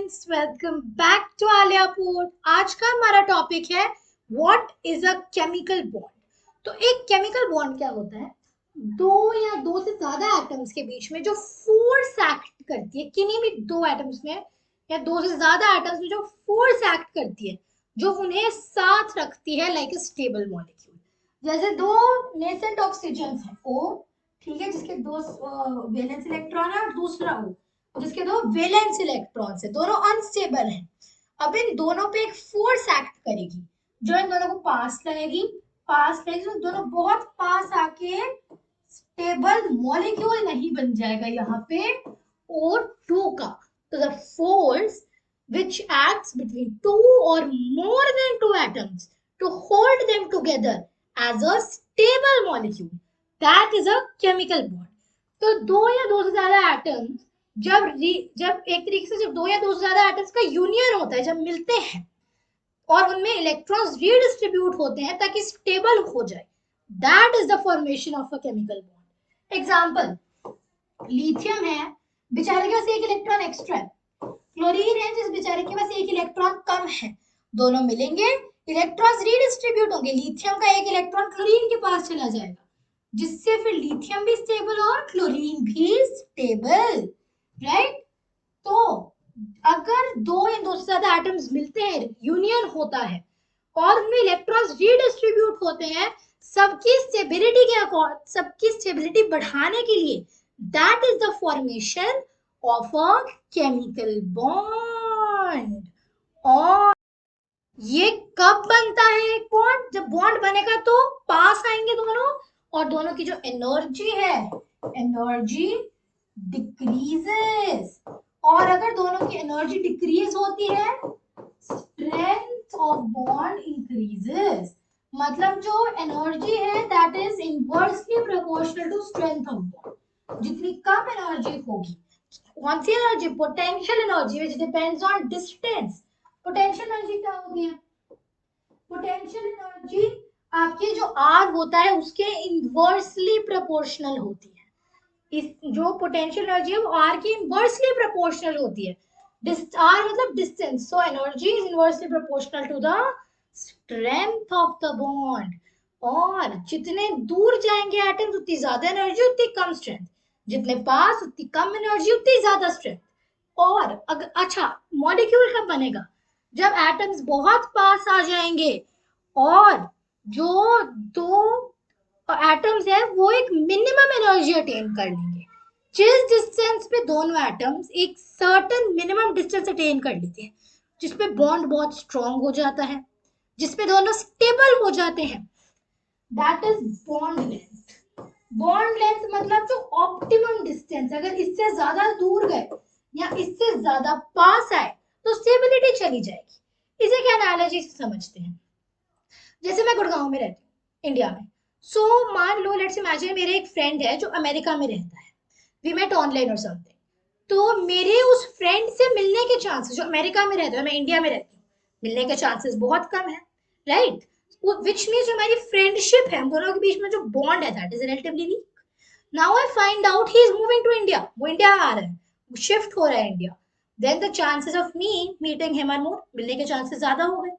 Friends, welcome back to Aliya port. आज का हमारा टॉपिक है what is a chemical bond. तो एक केमिकल बॉन्ड क्या होता है? दो या दो से ज्यादा एटम्स के बीच में जो फोर्स एक्ट करती है, किन्हीं भी दो एटम्स में या दो से ज्यादा एटम्स में जो फोर्स एक्ट करती है, जो उन्हें साथ रखती है लाइक ए स्टेबल मॉलिक्यूल। जैसे दो नेसेंट ऑक्सीजन है O, ठीक है, जिसके दो वैलेंस इलेक्ट्रॉन है और दूसरा O जिसके दो वैलेंस इलेक्ट्रॉन्स है, दोनों अनस्टेबल हैं। अब इन दोनों पे एक फोर्स एक्ट करेगी जो इन दोनों को पास लगेगी तो दोनों बहुत पास आके स्टेबल मॉलिक्यूल नहीं बन जाएगा यहाँ पे O2 का। तो the force which acts between two or more than two atoms to hold them together as a stable molecule, that is a chemical bond. तो दो या दो से ज्यादा एटम्स जब एक तरीके से जब दो या दो से ज्यादा एटम्स का यूनियन होता है, जब मिलते हैं और उनमें इलेक्ट्रॉन्स रीडिस्ट्रीब्यूट होते हैं ताकि स्टेबल हो जाए, that is the formation of a chemical bond. Example, lithium है, बेचारे के पास एक इलेक्ट्रॉन एक्स्ट्रा है। क्लोरीन है, जिस बेचारे के पास एक इलेक्ट्रॉन कम है। दोनों मिलेंगे, इलेक्ट्रॉन्स रीडिस्ट्रीब्यूट होंगे, लिथियम का एक इलेक्ट्रॉन क्लोरीन के पास चला जाएगा, जिससे फिर लिथियम भी स्टेबल और क्लोरीन भी स्टेबल, राइट। तो अगर दो या दो से ज्यादा एटम्स मिलते हैं, यूनियन होता है और उनमें इलेक्ट्रॉन्स रीडिस्ट्रीब्यूट होते हैं, सबकी स्टेबिलिटी बढ़ाने के लिए, that is the formation of a chemical bond. और ये कब बनता है एक बॉन्ड? जब बॉन्ड बनेगा तो पास आएंगे दोनों और दोनों की जो एनर्जी है, एनर्जी डिक्रीजेस। और अगर दोनों की एनर्जी डिक्रीज होती है, स्ट्रेंथ ऑफ बॉन्ड इंक्रीजेस। मतलब जो एनर्जी है that is inversely proportional to strength of bond. जितनी कम एनर्जी होगी, कौन सी energy? Potential energy, which depends on distance. Potential energy क्या होती है? पोटेंशियल एनर्जी आपकी जो आर होता है उसके इनवर्सली प्रोपोर्शनल होती है। इस जो पोटेंशियल एनर्जी है वो आर की इनवर्सली प्रोपोर्शनल होती है। आर मतलब distance, so energy is inversely proportional to the strength of the bond. और जितने दूर जाएंगे एटम्स उतनी ज्यादा एनर्जी, उतनी कम स्ट्रेंथ। जितने पास उतनी कम एनर्जी, उतनी ज्यादा स्ट्रेंथ। और अगर अच्छा, मॉलिक्यूल कब बनेगा? जब एटम्स बहुत पास आ जाएंगे और जो दो एटम्स है वो एक मिनिमम एनर्जी अटेन कर लेंगे। जिस डिस्टेंस पे दोनों एटम्स एक सर्टेन मिनिमम डिस्टेंस अटेन कर लेते हैं, जिसपे बॉन्ड बहुत स्ट्रांग हो जाता है, जिसपे दोनों स्टेबल हो जाते हैं, that is bond length. Bond length मतलब जो ऑप्टिमम डिस्टेंस, अगर इससे ज्यादा दूर गए या इससे ज्यादा पास आए तो स्टेबिलिटी चली जाएगी। इसे क्या एनालॉजी से समझते हैं? जैसे मैं गुड़गांव में रहती हूँ, इंडिया में। सो मान लो, लेट्स इमेजिन मेरे एक फ्रेंड है जो अमेरिका में रहता है, वी मेट ऑनलाइन और समथिंग। तो मेरे उस फ्रेंड से मिलने के चांसेस, जो अमेरिका में रहता है, मैं इंडिया में रहती हूँ, मिलने के चांसेस बहुत कम है, राइट। विच मीन्स जो हमारी फ्रेंडशिप है, हम दोनों के बीच में जो बॉन्ड है, that is relatively weak. Now I find out he is moving to India, वो इंडिया आ रहा है, शिफ्ट हो रहा है India, then the chances of me meeting him are more, मिलने के चांसेस ज्यादा हो गए।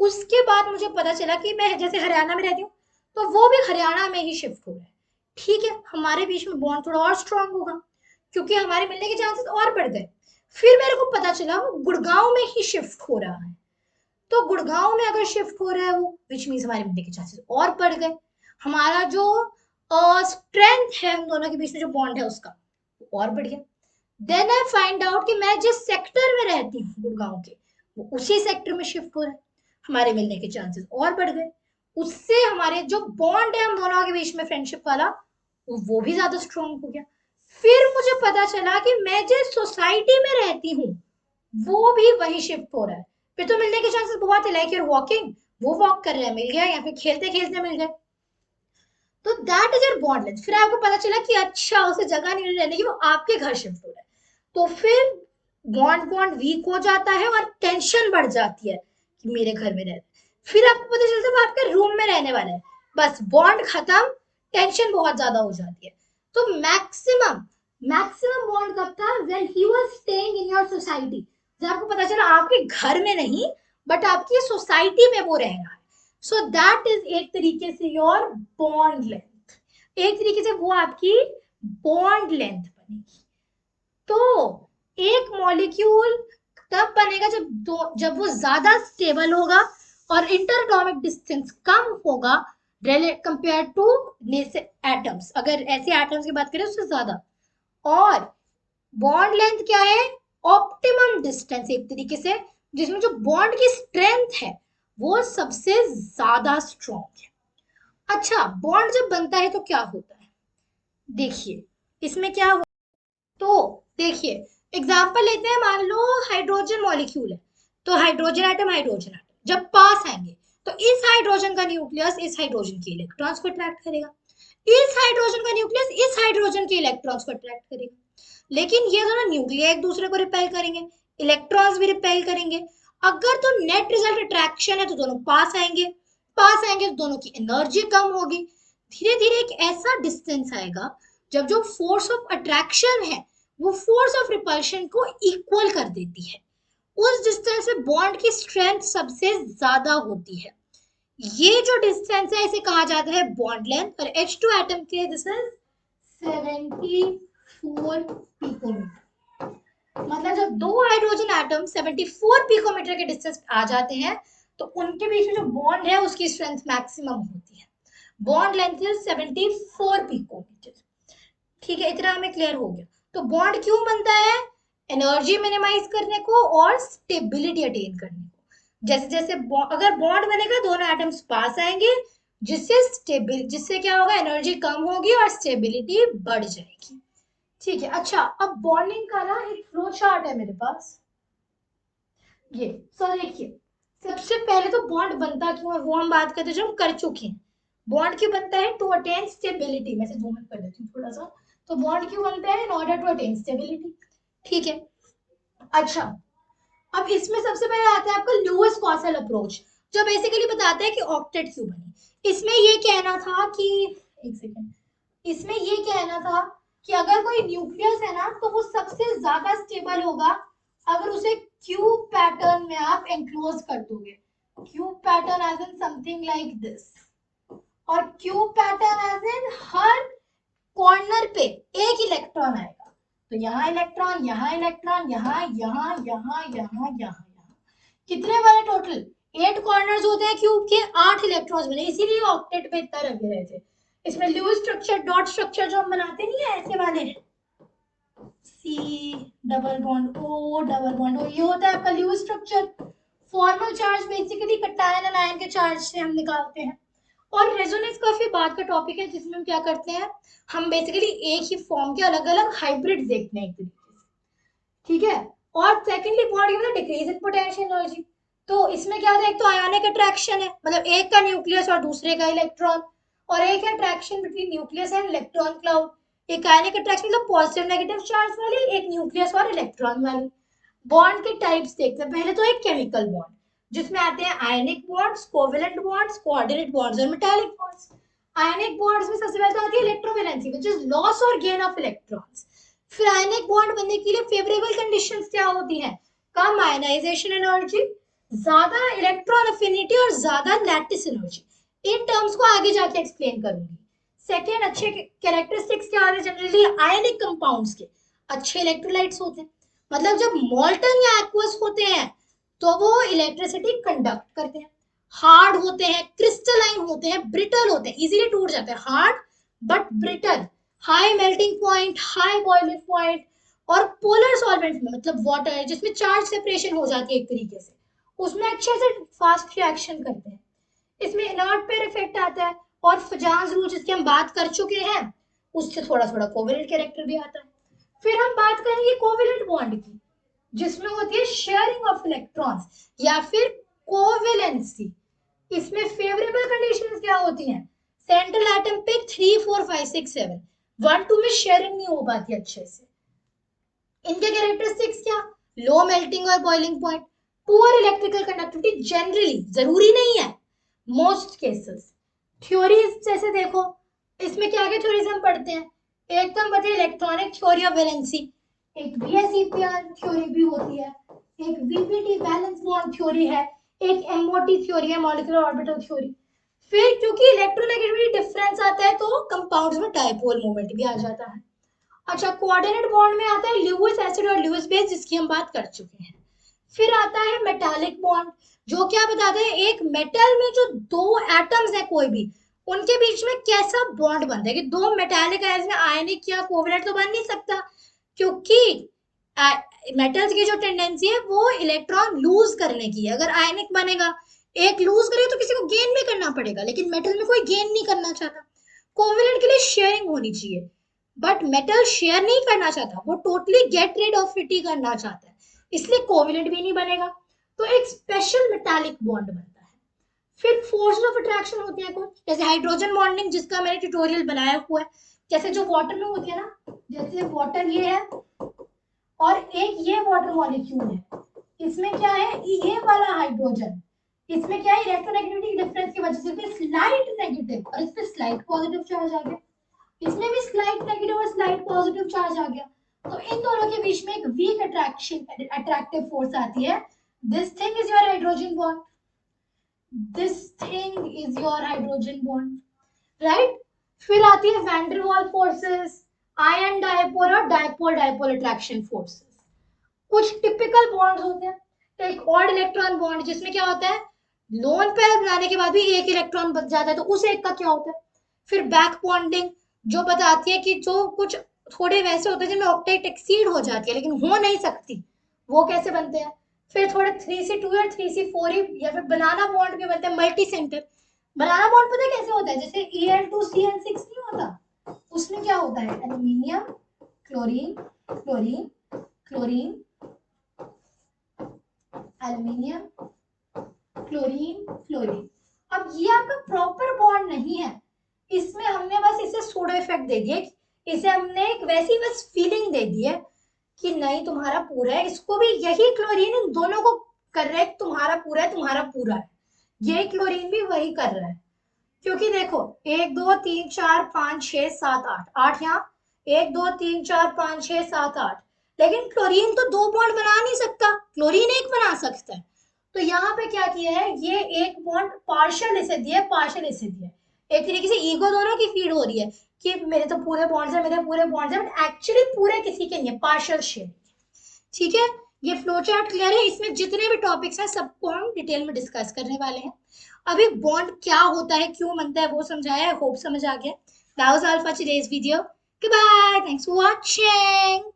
उसके बाद मुझे पता चला कि मैं जैसे हरियाणा में रहती हूँ, तो वो भी हरियाणा में ही शिफ्ट हो रहा है। ठीक है, हमारे बीच में बॉन्ड थोड़ा और स्ट्रांग होगा क्योंकि हमारे मिलने के चांसेस और बढ़ गए। फिर मेरे को पता चला वो गुड़गांव में ही शिफ्ट हो रहा है, तो गुड़गांव में अगर शिफ्ट हो रहा है वो, विच मीन्स हमारे मिलने के चांसेस और बढ़ गए। हमारा जो स्ट्रेंथ है हम दोनों के बीच में, जो बॉन्ड है उसका, वो और बढ़ गया। देन आई फाइंड आउट कि मैं जिस सेक्टर में रहती हूँ गुड़गांव के, वो उसी सेक्टर में शिफ्ट हो रहा है, हमारे मिलने के चांसेस और बढ़ गए। उससे हमारे जो बॉन्ड है हम दोनों के बीच में फ्रेंडशिप वाला, वो भी ज्यादा स्ट्रांग हो गया। फिर मुझे पता चला कि मैं जिस सोसाइटी में रहती हूँ वो भी वही शिफ्ट हो रहा है, फिर तो मिलने के चांसेस बहुत है। लाइक यूर वॉकिंग, वो वॉक कर रहा है, मिल गया, या फिर खेलते खेलते मिल गए। तो that is your bond length. फिर आपको पता चला कि अच्छा, उसे जगह नहीं रहने की, वो आपके घर शिफ्ट हो रहा है। तो फिर बॉन्ड बॉन्ड वीक हो जाता है और टेंशन बढ़ जाती है कि मेरे घर में रहता है। फिर आपको पता चलता है वो आपके रूम में रहने वाला है, बस बॉन्ड खत्म, टेंशन बहुत ज्यादा हो जाती है। तो मैक्सिमम मैक्सिमम बॉन्ड कब था? When he was staying in your society, जब आपको पता चला आपके घर में नहीं बट आपकी सोसाइटी में वो रह रहा है, सो दैट इज एक तरीके से योर बॉन्ड लेंथ, एक तरीके से वो आपकी बॉन्ड लेंथ बनेगी। तो एक मॉलिक्यूल तब बनेगा जब वो ज्यादा स्टेबल होगा और इंटरएटॉमिक डिस्टेंस कम होगा कंपेयर टू एटम्स, अगर ऐसे एटम्स की बात करें उससे ज्यादा। और बॉन्ड लेंथ क्या है, ऑप्टिमम डिस्टेंस एक तरीके से, जिसमें जो बॉन्ड की स्ट्रेंथ है वो सबसे ज्यादा स्ट्रॉन्ग है। अच्छा, बॉन्ड जब बनता है तो क्या होता है, देखिए इसमें क्या हो, तो देखिए एग्जांपल लेते हैं, मान लो हाइड्रोजन मॉलिक्यूल है, तो हाइड्रोजन एटम जब पास आएंगे तो इस हाइड्रोजन का न्यूक्लियस इस हाइड्रोजन के इलेक्ट्रॉन्स को अट्रैक्ट करेगा, इस हाइड्रोजन का न्यूक्लियस इस हाइड्रोजन के इलेक्ट्रॉन्स को अट्रैक्ट करेगा। लेकिन ये दोनों न्यूक्लिया एक दूसरे को रिपेल करेंगे, इलेक्ट्रॉन्स भी रिपेल करेंगे। अगर तो नेट रिजल्ट अट्रैक्शन है तो दोनों पास आएंगे तो दोनों की एनर्जी कम होगी। धीरे धीरे एक ऐसा डिस्टेंस आएगा जब जो फोर्स ऑफ अट्रैक्शन है वो फोर्स ऑफ रिपल्शन को इक्वल कर देती है, उस डिस्टेंस में बॉन्ड की स्ट्रेंथ सबसे ज्यादा होती है। ये जो डिस्टेंस है इसे कहा जाता है बॉन्ड लेंथ, और H2 एटम के दिस इज 74 पिकोमीटर। मतलब जब दो हाइड्रोजन एटम 74 पिकोमीटर के डिस्टेंस पे आ जाते हैं तो उनके बीच में जो बॉन्ड है उसकी स्ट्रेंथ मैक्सिमम होती है। Bond length is 74 picometer. ठीक है, इतना हमें क्लियर हो गया। तो बॉन्ड क्यों बनता है, एनर्जी मिनिमाइज करने को और स्टेबिलिटी अटेन करने को। जैसे जैसे अगर बॉन्ड बनेगा दोनों एटम्स पास आएंगे, जिससे क्या होगा, एनर्जी कम होगी और स्टेबिलिटी बढ़ जाएगी। ठीक है, अच्छा अब बॉन्डिंग का ना एक फ्लो चार्ट है मेरे पास, ये सो देखिए सबसे पहले तो बॉन्ड बनता क्यों है वो हम बात करते जो हम कर चुके हैं। बॉन्ड क्यों बनता है, टू अटेन स्टेबिलिटी। मैं से जूम इन कर देती हूँ थोड़ा सा। तो बॉन्ड क्यों बनता है, in order to attain stability. ठीक है, अच्छा अब इसमें सबसे पहले आता है आपका लुईस कॉसल अप्रोच, जो बेसिकली बताता है कि ऑक्टेट क्यों बनी। इसमें ये कहना था कि, एक सेकेंड, इसमें ये कहना था कि अगर कोई न्यूक्लियस है ना तो वो सबसे ज्यादा स्टेबल होगा अगर उसे क्यूब पैटर्न में आप एंक्लोज कर दोगे। Cube pattern as in something like this, और क्यूब पैटर्न एज इन हर कॉर्नर पे एक इलेक्ट्रॉन आएगा। तो यहाँ इलेक्ट्रॉन, यहाँ इलेक्ट्रॉन, यहाँ यहाँ यहाँ यहाँ यहाँ, कितने बने टोटल, 8 कॉर्नर्स होते हैं क्यूब के, 8 इलेक्ट्रॉन्स बने, इसीलिए ऑक्टेट पे इतना रखे रहे थे। इसमें लुईस स्ट्रक्चर, डॉट स्ट्रक्चर जो हम बनाते नहीं है ऐसे वाले, C double bond O double bond O, ये होता है आपका Lewis structure. Formal charge basically cation and ion के चार्ज से हम निकालते हैं। और रेजोनेंस काफी बात का टॉपिक है जिसमें हम क्या करते हैं, हम बेसिकली एक ही फॉर्म के अलग अलग हाइब्रिड देखते हैं एक तरीके से। ठीक है, और सेकेंडली बॉन्ड की मतलब डिक्रीज इन पोटेंशियल एनर्जी। तो इसमें क्या था, एक तो आयोनिक अट्रैक्शन है, मतलब एक का न्यूक्लियस और दूसरे का इलेक्ट्रॉन, और एक है attraction between nucleus and electron cloud. एक आयोनिक अट्रैक्शन मतलब पॉजिटिव नेगेटिव चार्ज वाली, एक न्यूक्लियस और इलेक्ट्रॉन वाली। बॉन्ड के टाइप्स देखते हैं, पहले तो एक केमिकल बॉन्ड जिसमें आते हैं आयनिक bonds, covalent bonds, coordinate bonds और मेटालिक बॉन्ड्स। आयनिक बॉन्ड्स में सबसे पहले तो आती है इलेक्ट्रोवैलेंसी व्हिच इज लॉस और गेन ऑफ इलेक्ट्रॉन्स। फिर आयनिक बॉन्ड बनने के लिए फेवरेबल कंडीशंस क्या होती हैं, कम आयनाइजेशन एनर्जी, ज्यादा इलेक्ट्रॉन अफिनिटी और ज्यादा लैटिस एनर्जी। इन टर्म्स को आगे जाके एक्सप्लेन करूंगी। सेकेंड, अच्छे कैरेक्टरिस्टिक्स क्या होते हैं, जनरली आयनिक कंपाउंड्स के अच्छे इलेक्ट्रोलाइट्स होते हैं, मतलब जब मोल्टन या एक्वस होते हैं तो वो इलेक्ट्रिसिटी कंडक्ट करते हैं। हार्ड होते हैं, क्रिस्टलाइन होते हैं, ब्रिटल होते हैं, इजीली टूट जाते हैं, hard but brittle, high melting point, high boiling point, और पोलर सॉल्वेंट में मतलब वाटर जिसमें चार्ज सेपरेशन हो जाती है एक तरीके से, उसमें अच्छे से फास्ट रिएक्शन करते हैं। इसमें इनर्ट पेयर इफेक्ट आता है, और फजांस रूल जिसकी हम बात कर चुके हैं उससे थोड़ा थोड़ा कोवेलेंट कैरेक्टर भी आता है। फिर हम बात करेंगे कोवेलेंट बॉन्ड की, जिसमें होती है शेयरिंग ऑफ इलेक्ट्रॉन्स या फिर कोवेलेंसी। इसमें फेवरेबल कंडीशंस क्या होती हैं, सेंट्रल एटम पे 3 4 5 6 7, 1 2 में शेयरिंग नहीं हो पाती अच्छे से। इनके कैरेक्टरिस्टिक्स क्या, लो मेल्टिंग और boiling point, poor electrical conductivity, generally, जरूरी नहीं है, मोस्ट केसेस। थ्योरीज जैसे देखो, इसमें क्या क्या थ्योरीज हम पढ़ते हैं, एक तो हम बताइए इलेक्ट्रॉनिक थ्योरी ऑफ वैलेंसी, एक BSEPR थ्योरी भी होती है, एक वीपीटी वैलेंस बॉन्ड थ्योरी है, एक एमओटी थ्योरी है, मॉलिक्यूलर ऑर्बिटल थ्योरी। फिर क्योंकि इलेक्ट्रोनेगेटिविटी डिफरेंस आता है तो कंपाउंड्स में डायपोल मोमेंट भी आ जाता है। अच्छा, कोऑर्डिनेट बॉन्ड में आता है ल्यूइस एसिड और ल्यूइस बेस, जिसकी हम बात कर चुके हैं। फिर आता है मेटालिक बॉन्ड, जो क्या बताते हैं एक मेटल में जो दो एटम्स है कोई भी, उनके बीच में कैसा बॉन्ड बनता है कि दो मेटालिक आयंस में आयनिक या कोवलेंट तो बन नहीं सकता, क्योंकि मेटल्स की जो टेंडेंसी है वो इलेक्ट्रॉन लूज करने की है। अगर आयनिक बनेगा, एक लूज करे तो किसी को गेन भी करना पड़ेगा, लेकिन मेटल में कोई गेन नहीं करना चाहता। कोवलेंट के लिए शेयरिंग होनी चाहिए, बट मेटल शेयर नहीं करना चाहता, वो totally get rid of it ही करना चाहता है, इसलिए कोवलेंट भी नहीं बनेगा। तो एक स्पेशल मेटालिक बॉन्ड बनता है। फिर फोर्स ऑफ अट्रैक्शन होती है कुछ, जैसे हाइड्रोजन बॉन्डिंग, जिसका मैंने ट्यूटोरियल बनाया हुआ है, जैसे जो वाटर में होती है ना, जैसे वाटर ये है और एक ये वाटर मॉलिक्यूल है, इसमें क्या है, ये वाला हाइड्रोजन, इसमें क्या है, इलेक्ट्रोनेगेटिविटी डिफरेंस की वजह से स्लाइट नेगेटिव और इस पे स्लाइट पॉजिटिव चार्ज आ गया, इसमें भी स्लाइट नेगेटिव और स्लाइट पॉजिटिव चार्ज आ गया। तो इन दोनों के बीच में एक वीक अट्रैक्टिव फोर्स आती है। This thing is your hydrogen bond, this thing is your hydrogen bond, right. फिर आती है वैंडरवाल फोर्सेस, आयन डायपोल और डायपोल डायपोल अट्रैक्शन फोर्सेस। कुछ टिपिकल बॉन्ड्स होते हैं, एक ऑड इलेक्ट्रॉन बॉन्ड, जिसमें क्या होता है लोन पेयर बनाने के बाद भी एक इलेक्ट्रॉन बच जाता है, तो उस एक का क्या होता है। फिर बैक बॉन्डिंग, जो बताती है कि जो कुछ थोड़े वैसे होते हैं जिनमें ऑक्टेट एक्सीड हो जाती है लेकिन हो नहीं सकती, वो कैसे बनते हैं। फिर थोड़े 3C2 या 3C4 या फिर बनाना बॉन्ड भी बनते हैं मल्टी सेंटर। बनाना बॉन्ड पता है कैसे होता है, जैसे Al2CN6 नहीं होता, उसमें क्या होता है aluminium chlorine chlorine chlorine, aluminium chlorine chlorine. अब ये आपका प्रॉपर बॉन्ड नहीं है, इसमें हमने बस इसे सूडो इफेक्ट दे दिया, इसे हमने एक वैसी बस फीलिंग दे दी है कि नहीं तुम्हारा पूरा है, इसको भी यही क्लोरीन इन दोनों को कर रहा है, तुम्हारा पूरा है तुम्हारा पूरा है, यही क्लोरीन भी वही कर रहा है। क्योंकि देखो 1 2 3 4 5 6 7 8, 8 यहाँ, 1 2 3 4 5 6 7 8, लेकिन क्लोरीन तो दो बॉन्ड बना नहीं सकता, क्लोरीन एक बना सकता है। तो यहाँ पे क्या किया है, ये एक बॉन्ड पार्शियल इसे दिया, पार्शियल इसे दिया, एक तरीके से ईगो दोनों की फीड हो रही है कि मेरे तो पूरे बॉन्ड्स है, मेरे पूरे बॉन्ड्स है, बट एक्चुअली पूरे किसी के नहीं है, पार्शियल शेयर। ठीक है, ये फ्लो चार्ट क्लियर है, इसमें जितने भी टॉपिक्स हैं सबको हम डिटेल में डिस्कस करने वाले हैं। अभी बॉन्ड क्या होता है, क्यों बनता है, वो समझाया, आई होप समझ आ गया। That was all for today's video, good bye, thanks for watching.